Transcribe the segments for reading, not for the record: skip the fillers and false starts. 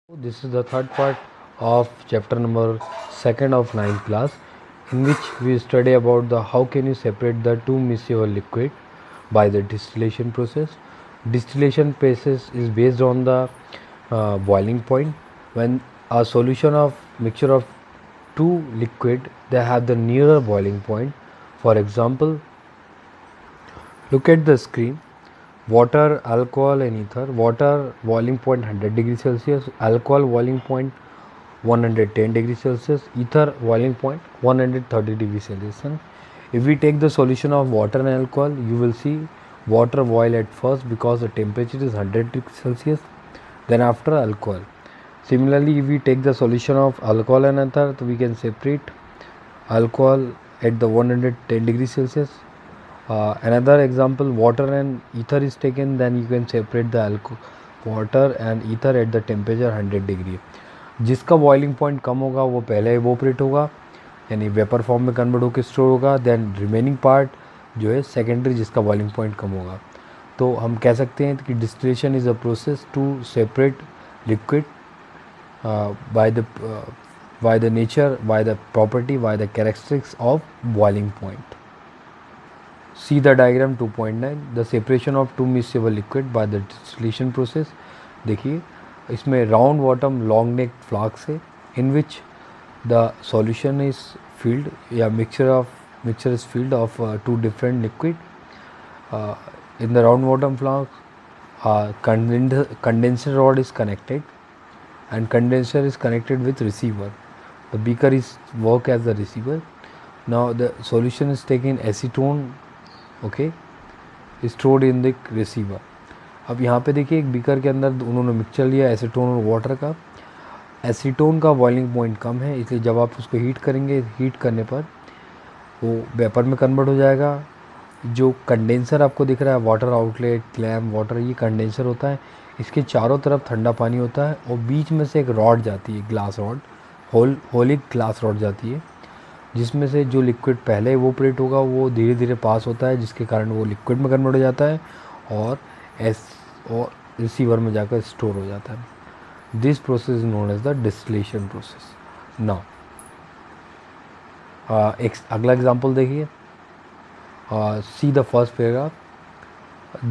This is the third part of chapter number 2nd of ninth class, in which we study about the how can you separate the two miscible liquid by the distillation process. Distillation process is based on the boiling point. When a solution of mixture of two liquid, they have the nearer boiling point. For example, look at the screen. Water, alcohol and ether. Water boiling point 100 degrees Celsius, alcohol boiling point 110 degrees Celsius, ether boiling point 130 degrees Celsius. And if we take the solution of water and alcohol, you will see water boil at first because the temperature is 100 degrees Celsius, then after alcohol. Similarly, if we take the solution of alcohol and ether, we can separate alcohol at the 110 degrees Celsius. Another example, water and ether is taken, then you can separate the water and ether at the temperature 100 degree. जिसका boiling point कम होगा वो पहले evaporate होगा, यानी vapour form में convert होकर store होगा, then remaining part जो है सेकेंडरी जिसका बॉइलिंग पॉइंट कम होगा. तो हम कह सकते हैं कि distillation is a process to separate liquid by the nature, by the property, by the characteristics of boiling point. See the diagram 2.9. The separation of two miscible liquid by the distillation process. देखिए इसमें round bottom long neck flask है, in which the solution is filled या mixture is filled of two different liquid. In the round bottom flask, condenser rod is connected and condenser is connected with receiver. The beaker is work as the receiver. Now the solution is taken acetone, okay, is stored in the receiver. अब यहाँ पे देखिए एक beaker के अंदर उन्होंने mixture लिया acetone और वाटर का. एसीटोन का बॉइलिंग पॉइंट कम है, इसलिए जब आप उसको हीट करेंगे, हीट करने पर वो वेपर में कन्वर्ट हो जाएगा. जो कंडेंसर आपको दिख रहा है, वाटर आउटलेट, क्लैम, वाटर, ये कंडेंसर होता है. इसके चारों तरफ ठंडा पानी होता है और बीच में से एक रॉड जाती है, glass rod, holic glass rod जाती है, जिसमें से जो लिक्विड पहले इवोपरेट होगा वो धीरे धीरे पास होता है, जिसके कारण वो लिक्विड में कन्वर्ट हो जाता है और रिसीवर में जाकर स्टोर हो जाता है. This process is known as the distillation process. Now एक अगला एग्जांपल देखिए. See the first paragraph.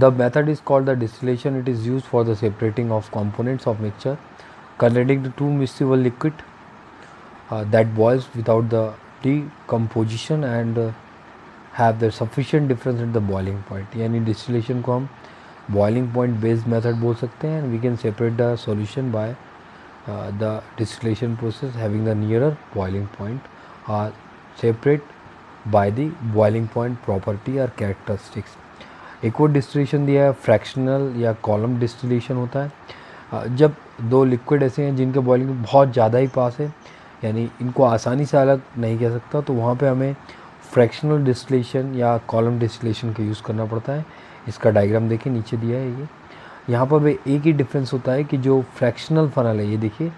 The method is called the distillation. It is used for the separating of components of mixture containing the two miscible liquid that boils without the decomposition and have the sufficient difference at the boiling point. यानी distillation को हम boiling point based method बोल सकते हैं. And we can separate the solution by the distillation process having the nearer boiling point or separate by the boiling point property or characteristics. एक और distillation दिया है, फ्रैक्शनल या कॉलम डिस्टिलेशन होता है. जब दो लिक्विड ऐसे हैं जिनके बॉइलिंग बहुत ज़्यादा ही पास है, यानी इनको आसानी से अलग नहीं कह सकता, तो वहाँ पे हमें फ्रैक्शनल डिस्टिलेशन या कॉलम डिस्टिलेशन का यूज़ करना पड़ता है. इसका डायग्राम देखिए, नीचे दिया है ये. यहाँ पर भी एक ही डिफरेंस होता है कि जो फ्रैक्शनल फनल है, ये देखिए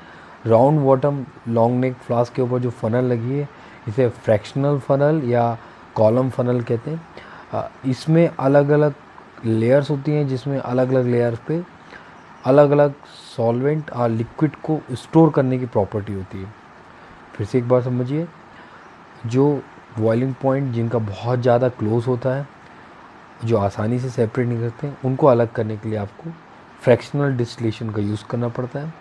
round bottom long neck flask के ऊपर जो फनल लगी है, इसे फ्रैक्शनल फनल या कॉलम फनल कहते हैं. इसमें अलग अलग लेयर्स होती हैं, जिसमें अलग अलग लेयर्स पे अलग अलग सॉल्वेंट और लिक्विड को स्टोर करने की प्रॉपर्टी होती है. फिर से एक बार समझिए, जो बॉइलिंग पॉइंट जिनका बहुत ज़्यादा क्लोज होता है, जो आसानी से सेपरेट नहीं करते हैं, उनको अलग करने के लिए आपको फ्रैक्शनल डिस्टिलेशन का यूज़ करना पड़ता है.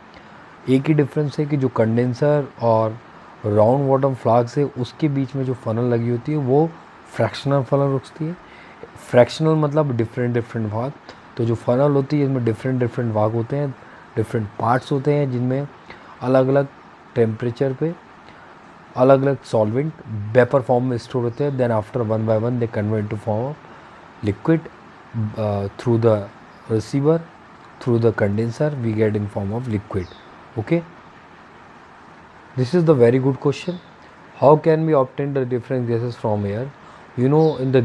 एक ही डिफरेंस है कि जो कंडेंसर और राउंड बॉटम फ्लास्क है, उसके बीच में जो फनल लगी होती है वो फ्रैक्शनल फनल रुकती है. फ्रैक्शनल मतलब डिफरेंट भाग. तो जो फनल होती है इसमें डिफरेंट भाग होते हैं, डिफरेंट पार्ट्स होते हैं, जिनमें अलग अलग टेम्परेचर पे अलग अलग सॉल्वेंट वेपर फॉर्म में स्टोर होते हैं. Then after one by one they convert to form of liquid through the receiver, through the condenser we get in form of liquid. Okay, this is the very good question. How can we obtain the different gases from air? You know, in the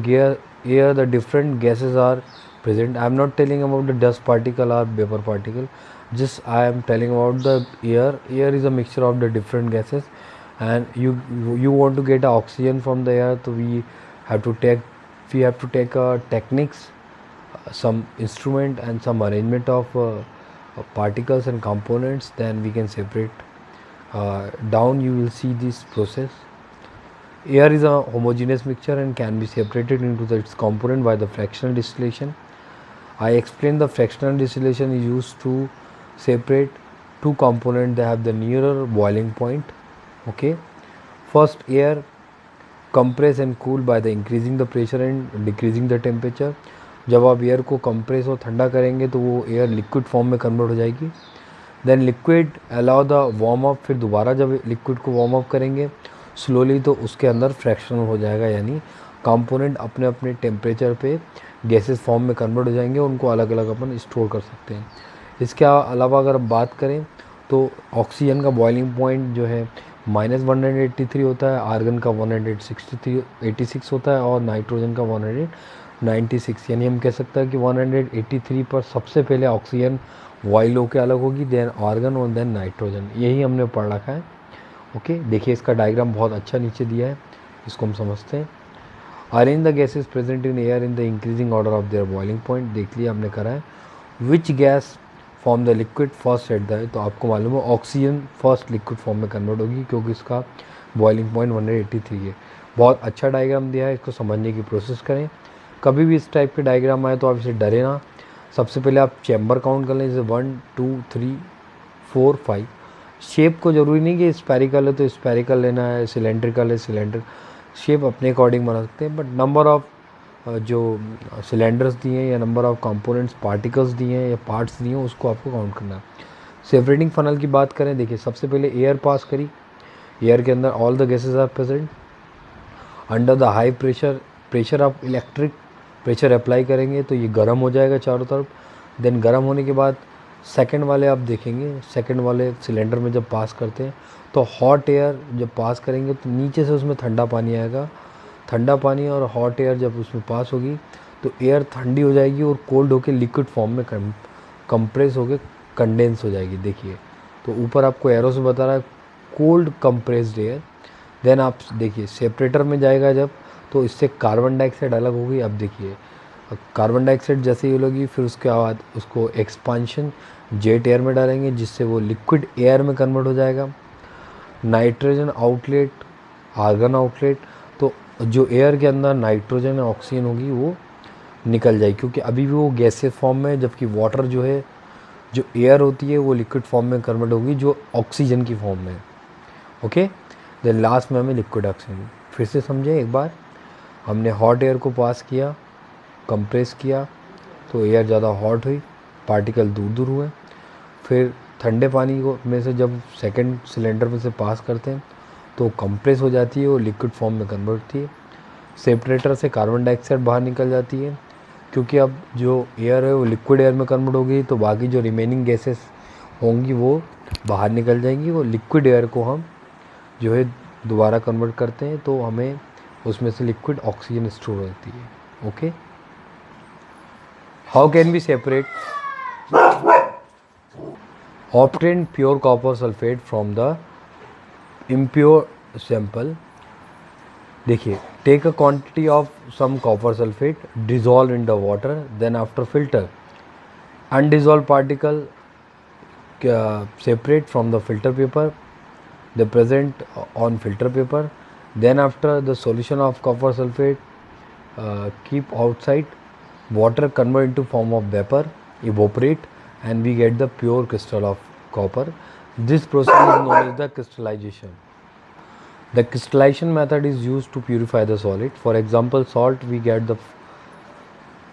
air the different gases are present. I am not telling about the dust particle or vapor particle, just I am telling about the air. Air is a mixture of the different gases, and you want to get oxygen from the air, so we have to take techniques, some instrument and some arrangement of particles and components, then we can separate. Down you will see this process. Air is a homogeneous mixture and can be separated into its component by the fractional distillation. I explained the fractional distillation is used to separate two components that have the nearer boiling point. Okay, first air compress and cool by the increasing the pressure and decreasing the temperature. जब आप air को compress और ठंडा करेंगे तो वो air liquid form में convert हो जाएगी. Then liquid allow the warm up. फिर दोबारा जब लिक्विड को वार्म अप करेंगे स्लोली तो उसके अंदर फ्रैक्शनल हो जाएगा, यानी कंपोनेंट अपने अपने टेम्परेचर पे गैसेस फॉर्म में कन्वर्ट हो जाएंगे. उनको अलग अलग अपन स्टोर कर सकते हैं. इसके अलावा अगर हम बात करें तो ऑक्सीजन का बॉइलिंग पॉइंट जो है -183 होता है, आर्गन का 186 होता है और नाइट्रोजन का 196. यानी हम कह सकते हैं कि 183 पर सबसे पहले ऑक्सीजन बॉयल होकर अलग होगी, देन आर्गन और देन नाइट्रोजन. यही हमने पढ़ रखा है. ओके, देखिए इसका डायग्राम बहुत अच्छा नीचे दिया है, इसको हम समझते हैं. Arrange the gases present in air in the increasing order of their boiling point. देख लिया हमने करा है. Which gas form the liquid first at the, तो आपको मालूम है ऑक्सीजन फर्स्ट लिक्विड फॉर्म में कन्वर्ट होगी क्योंकि इसका बॉइलिंग पॉइंट 183 है. बहुत अच्छा डायग्राम दिया है, इसको समझने की कोशिश करें. कभी भी इस टाइप के डायग्राम आए तो आप इसे डरे ना. सबसे पहले आप चैम्बर काउंट कर लें, जैसे 1 2 3 4 5. शेप को ज़रूरी नहीं कि स्पेरिकल है तो स्पेरिकल लेना है, सिलेंड्रिकल है सिलेंडर. शेप अपने अकॉर्डिंग बना सकते हैं, बट नंबर ऑफ जो सिलेंडर्स दिए हैं या नंबर ऑफ कंपोनेंट्स पार्टिकल्स दिए हैं या पार्ट्स दिए हैं उसको आपको काउंट करना है. सेपरेटिंग फनल की बात करें, देखिए सबसे पहले एयर पास करी. एयर के अंदर all the gases are present. Under the high pressure आप इलेक्ट्रिक प्रेशर अप्लाई करेंगे तो ये गर्म हो जाएगा चारों तरफ. देन गर्म होने के बाद सेकंड वाले आप देखेंगे, सेकंड वाले सिलेंडर में जब पास करते हैं तो हॉट एयर जब पास करेंगे तो नीचे से उसमें ठंडा पानी आएगा. ठंडा पानी और हॉट एयर जब उसमें पास होगी तो एयर ठंडी हो जाएगी और कोल्ड होकर लिक्विड फॉर्म में कंप्रेस होकर कंडेंस हो जाएगी. देखिए तो ऊपर आपको एरो से बता रहा है कोल्ड कंप्रेस्ड एयर. देन आप देखिए सेपरेटर में जाएगा जब तो इससे कार्बन डाइऑक्साइड अलग होगी. अब देखिए कार्बन डाइऑक्साइड जैसे ही होगी फिर उसके बाद उसको एक्सपांशन जेट एयर में डालेंगे जिससे वो लिक्विड एयर में कन्वर्ट हो जाएगा. नाइट्रोजन आउटलेट, आर्गन आउटलेट, तो जो एयर के अंदर नाइट्रोजन और ऑक्सीजन होगी वो निकल जाएगी क्योंकि अभी भी वो गैसेस फॉर्म में, जबकि वाटर जो है जो एयर होती है वो लिक्विड फॉर्म में कन्वर्ट होगी जो ऑक्सीजन की फॉर्म में. ओके, देन लास्ट में हमें लिक्विड ऑक्सीजन. फिर से समझें एक बार, हमने हॉट एयर को पास किया, कंप्रेस किया तो एयर ज़्यादा हॉट हुई, पार्टिकल दूर दूर हुए. फिर ठंडे पानी को में से जब सेकंड सिलेंडर में से पास करते हैं तो कंप्रेस हो जाती है और लिक्विड फॉर्म में कन्वर्ट होती है. सेपरेटर से कार्बन डाइऑक्साइड बाहर निकल जाती है क्योंकि अब जो एयर है वो लिक्विड एयर में कन्वर्ट होगी तो बाकी जो रिमेनिंग गैसेस होंगी वो बाहर निकल जाएंगी. वो लिक्विड एयर को हम जो है दोबारा कन्वर्ट करते हैं तो हमें उसमें से लिक्विड ऑक्सीजन स्टोर होती है. Okay, how can be separate obtain pure copper sulfate from the impure sample. देखिए, take a quantity of some copper sulfate, dissolve in the water, then after filter undissolved particle separate from the filter paper, they present on filter paper. Then after the solution of copper sulfate keep outside, water convert into form of vapor, evaporate, and we get the pure crystal of copper. This process is known as the crystallization. The crystallization method is used to purify the solid. For example, salt we get the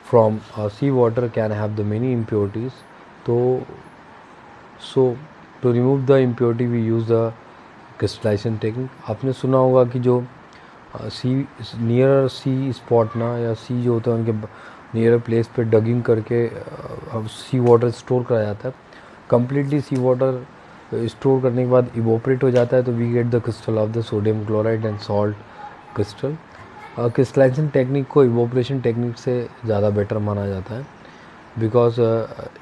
from sea water can have the many impurities. So to remove the impurity we use the crystallization technique. आपने सुना होगा कि जो सी near सी spot ना या सी जो होता है उनके नियर प्लेस पे डगिंग करके अब सी वाटर स्टोर करा जाता है. कम्प्लीटली सी वाटर स्टोर करने के बाद इवोपरेट हो जाता है तो we get the crystal of the sodium chloride and salt crystal. Crystallisation technique को इवोपरेशन टेक्निक से ज़्यादा बेटर माना जाता है बिकॉज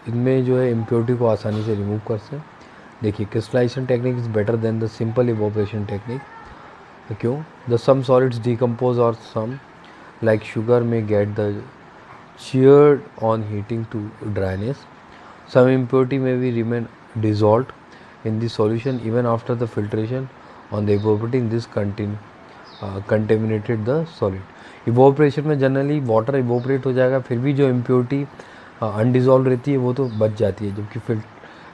इनमें जो है इम्प्योरिटी को आसानी से रिमूव कर सकते. देखिए, crystallisation technique is better than the simple evaporation technique. क्यों? द सम सॉलिड्स डिकम्पोज और some like sugar may get the cheered on heating to dryness. Some impurity may be remain dissolved in the solution even after the filtration. On the evaporating, this contaminated the solid. Evaporation में generally water evaporate हो जाएगा, फिर भी जो impurity undissolved रहती है वो तो बच जाती है।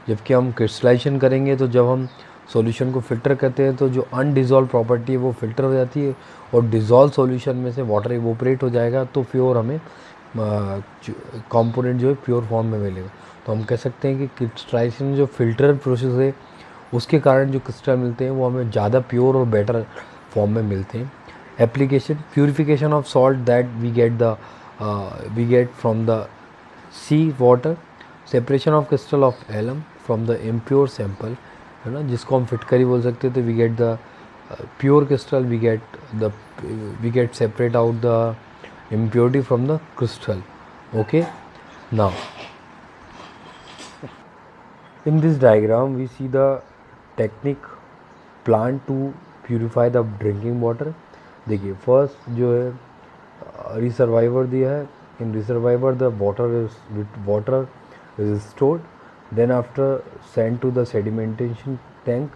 जबकि हम क्रिस्टलाइजेशन करेंगे तो जब हम सॉल्यूशन को फिल्टर करते हैं तो जो अनडिजॉल्व प्रॉपर्टी है वो फिल्टर हो जाती है और डिजॉल्व सॉल्यूशन में से वाटर इवोपरेट हो जाएगा, तो प्योर हमें कंपोनेंट जो है प्योर फॉर्म में मिलेगा। तो हम कह सकते हैं कि क्रिस्टलाइजेशन जो फिल्टर प्रोसेस है उसके कारण जो क्रिस्टल मिलते हैं वो हमें ज़्यादा प्योर और बेटर फॉर्म में मिलते हैं। Application, purification of salt that we get from the sea water, separation of crystal of alum from the impure sample, है ना, जिसको हम फिटकरी बोल सकते हैं। तो we get the pure crystal, we get separate out the impurity from the crystal. Okay, now in this diagram we see the technique plan to purify the drinking water. देखिए फर्स्ट जो है रिसर्वाइवर दिया है, in reservoir the water is stored, then after send to the sedimentation tank.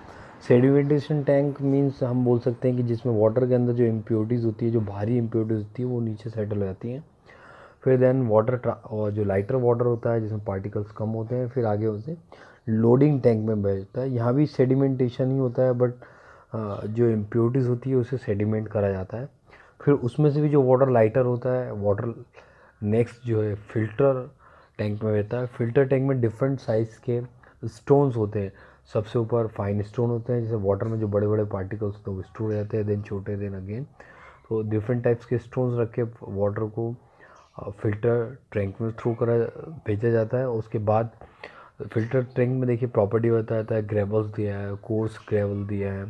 Sedimentation tank means हम बोल सकते हैं कि जिसमें वाटर के अंदर जो इम्प्योरिटीज़ होती है, जो भारी इम्प्योरिटीज़ होती है वो नीचे सेटल हो जाती हैं। फिर देन और जो लाइटर वाटर होता है जिसमें पार्टिकल्स कम होते हैं, फिर आगे उसे लोडिंग टैंक में भेजता है। यहाँ भी सेडिमेंटेशन ही होता है, बट जो इम्प्योरिटीज़ होती है उसे सेडिमेंट करा जाता है। फिर उसमें से भी जो वाटर लाइटर होता है, वाटर नेक्स्ट जो है फिल्टर टैंक में रहता है। फिल्टर टैंक में डिफरेंट साइज़ के स्टोन्स होते हैं। सबसे ऊपर फाइन स्टोन होते हैं, जैसे वाटर में जो बड़े बड़े पार्टिकल्स होते हैं वो स्टोर हो जाते हैं, देन छोटे, देन अगेन। तो डिफरेंट टाइप्स के स्टोन्स रख के वाटर को फिल्टर टैंक में थ्रू करा भेजा जाता है। उसके बाद फिल्टर टैंक में देखिए प्रॉपर्टी बताता है, ग्रेवल्स दिया है, कोर्स ग्रेवल दिया है,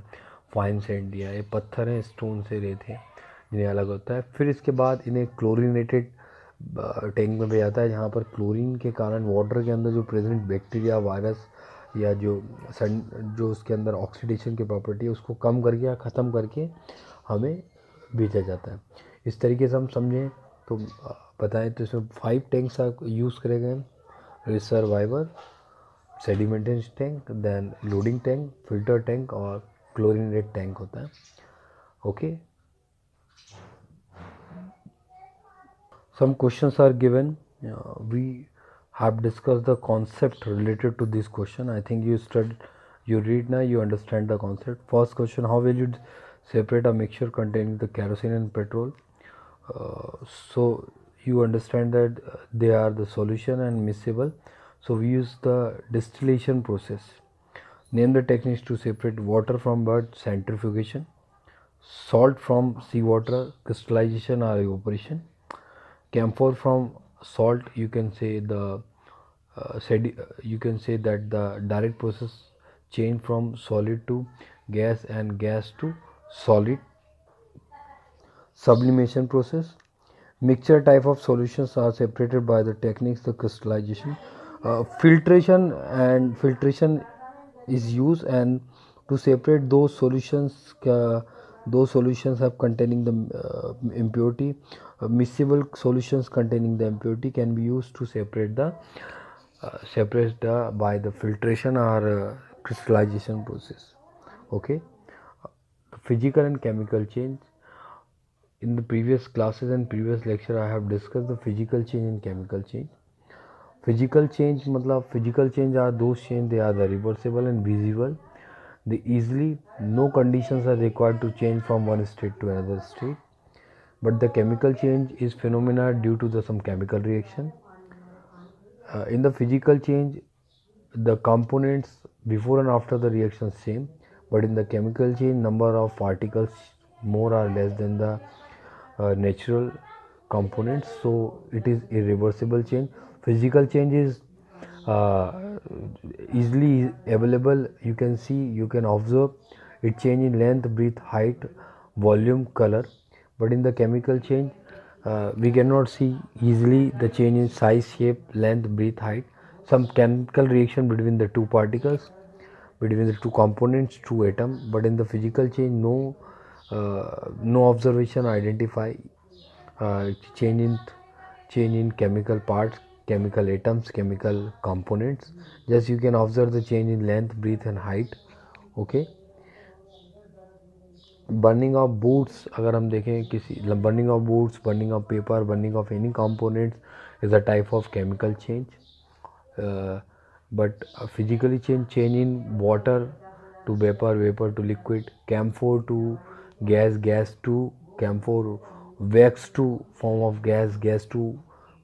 फाइन सैंड दिया है, ये पत्थर हैं, स्टोन से रेत है, जिन्हें अलग होता है। फिर इसके बाद इन्हें क्लोरीनेटेड टैंक में भेजा जाता है, जहाँ पर क्लोरीन के कारण वाटर के अंदर जो प्रेजेंट बैक्टीरिया, वायरस या जो उसके अंदर ऑक्सीडेशन की प्रॉपर्टी है उसको कम करके या ख़त्म करके हमें भेजा जाता है। इस तरीके से हम समझें तो बताएं तो इसमें 5 टैंक्स यूज़ करे गए, reservoir, sedimentation tank, then loading tank, filter tank और क्लोरीनेटेड टैंक होता है। Okay, some questions are given. We have discussed the concept related to this question. I think you read now, you understand the concept. First question, how will you separate a mixture containing the kerosene and petrol? So you understand that they are the solution and miscible. So we use the distillation process. Name the techniques to separate water from bird: centrifugation, salt from seawater, crystallization or evaporation. Camphor from salt, you can say you can say that the direct process change from solid to gas and gas to solid. Sublimation process, mixture type of solutions are separated by the techniques the crystallization. Filtration is used and to separate those solutions have containing the impurity. Miscible solutions containing the impurity can be used to separate by the filtration or crystallization process. Okay, physical and chemical change. In the previous classes and previous lecture I have discussed the physical change and chemical change. Physical change मतलब physical change are those change they are the reversible and visible. They easily, no conditions are required to change from one state to another state. But the chemical change is phenomena due to some chemical reaction. In the physical change, the components before and after the reaction same, but in the chemical change, number of particles more or less than the natural components, so it is irreversible change. Physical change is easily available. You can see, you can observe it change in length, breadth, height, volume, color. But in the chemical change, we cannot see easily the change in size, shape, length, breadth, height. Some chemical reaction between the two particles, between the two components, two atoms. But in the physical change, no observation identify change in chemical parts, chemical atoms, chemical components. Just you can observe the change in length, breadth and height. Okay. Burning of boots, अगर हम देखें किसी burning of boots, burning of paper, burning of any components is a type of chemical change. But physically change in water to vapour, vapour to liquid, camphor to gas, gas to camphor, wax to form of gas, gas to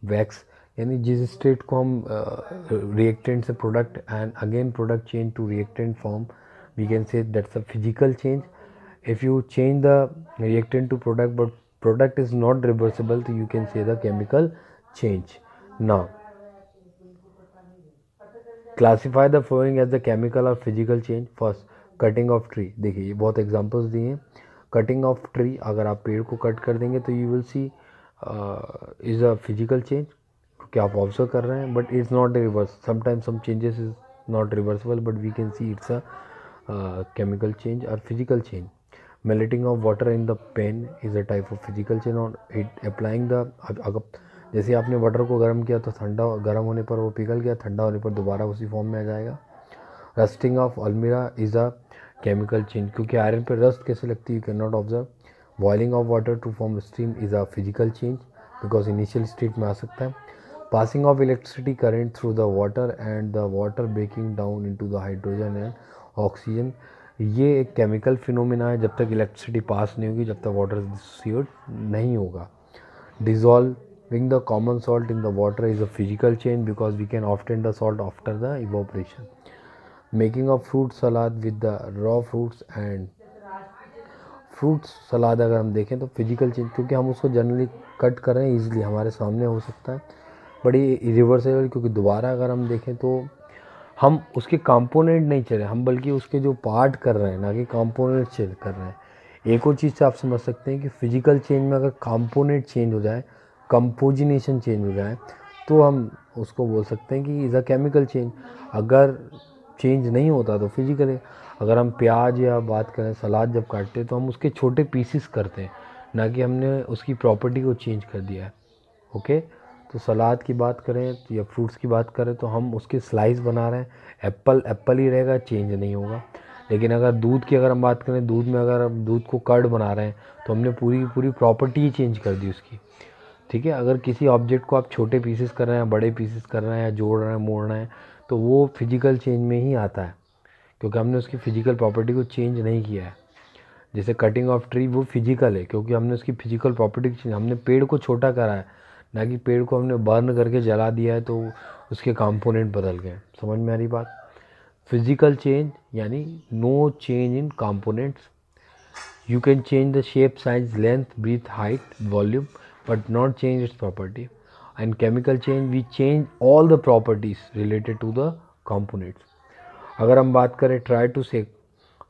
wax. यानी जिस state को हम reactant से product and again product change to reactant form, we can say that's a physical change. If you change the reactant to product but product is not reversible, so you can say the chemical change. Now classify the following as the chemical or physical change. First, cutting of tree. देखिए ये बहुत examples दिए हैं. Cutting of tree, अगर आप पेड़ को cut कर देंगे तो you will see is a physical change, क्योंकि आप ऑब्जर्व कर रहे हैं, but it's not reverse. Sometimes some changes is not reversible, but we can see it's a chemical change or physical change. Melting of water in the pen is a type of physical change. और it applying the, अगर जैसे आपने water को गर्म किया तो ठंडा, गर्म होने पर वो पिघल गया, ठंडा होने पर दोबारा उसी फॉर्म में आ जाएगा. रस्टिंग ऑफ अलमीरा इज़ अ केमिकल चेंज, क्योंकि आयरन पर रस्ट कैसे लगती है you can not observe. Boiling of water to form steam is a physical change because initial state में आ सकता है. Passing of electricity current through the water and the water breaking down into the hydrogen and oxygen, ये एक chemical phenomena है. जब तक electricity pass नहीं होगी, जब तक वाटर डिसोसिएट नहीं होगा. Dissolving the common salt in the water is a physical change because we can obtain the salt after the evaporation. Making of fruit salad with the raw fruits and fruits salad, अगर हम देखें तो physical change, क्योंकि हम उसको generally cut कर रहे हैं, ईजिली हमारे सामने हो सकता है, बड़ी इरिवर्सेबल, क्योंकि दोबारा अगर हम देखें तो हम उसके कंपोनेंट नहीं चले, हम बल्कि उसके जो पार्ट कर रहे हैं, ना कि कंपोनेंट चेंज कर रहे हैं. एक और चीज़ से आप समझ सकते हैं कि फिजिकल चेंज में अगर कंपोनेंट चेंज हो जाए, कंपोजिनेशन चेंज हो जाए, तो हम उसको बोल सकते हैं कि इज़ अ केमिकल चेंज. अगर चेंज नहीं होता तो फिजिकल है. अगर हम प्याज या बात करें सलाद जब काटते हैं तो हम उसके छोटे पीसीस करते हैं, ना कि हमने उसकी प्रॉपर्टी को चेंज कर दिया है. ओके. तो सलाद की बात करें तो या फ्रूट्स की बात करें तो हम उसके स्लाइस बना रहे हैं. एप्पल एप्पल ही रहेगा, चेंज नहीं होगा. लेकिन अगर दूध की अगर हम बात करें, दूध में अगर हम दूध को कर्ड बना रहे हैं तो हमने पूरी पूरी प्रॉपर्टी ही चेंज कर दी उसकी. ठीक है. अगर किसी ऑब्जेक्ट को आप छोटे पीसेस कर रहे हैं, बड़े पीसेस कर रहे हैं, या जोड़ रहे हैं, मोड़ रहे हैं, तो वो फिजिकल चेंज में ही आता है, क्योंकि हमने उसकी फिजिकल प्रॉपर्टी को चेंज नहीं किया है. जैसे कटिंग ऑफ ट्री, वो फिजिकल है क्योंकि हमने उसकी फिजिकल प्रॉपर्टी चेंज, हमने पेड़ को छोटा करा है, ना कि पेड़ को हमने बर्न करके जला दिया है तो उसके कंपोनेंट बदल गए. समझ में आ रही बात. फिजिकल चेंज यानी no change in components. You can change the shape, size, length, breadth, height, volume, but not change its property. And chemical change, we change all the properties related to the components. अगर हम बात करें try to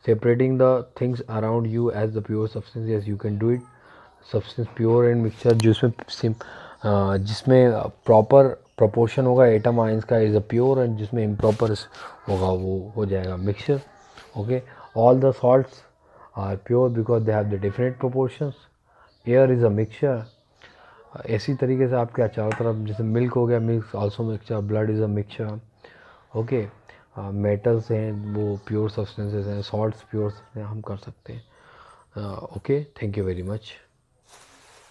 separating the things around you as the pure substance, yes you can do it. Substance pure and mixture, जिसमें proper proportion होगा atom ions का is a pure, and जिसमें improper होगा वो हो जाएगा mixture. Okay. All the salts are pure because they have the different proportions. Air is a mixture. ऐसी तरीके से आपके चारों तरफ, जैसे मिल्क हो गया, milk also mixture, blood is a mixture. Okay. Metals हैं वो प्योर सब्सटेंसेस हैं, सॉल्ट्स प्योर हैं, हम कर सकते हैं. Okay. Thank you very much.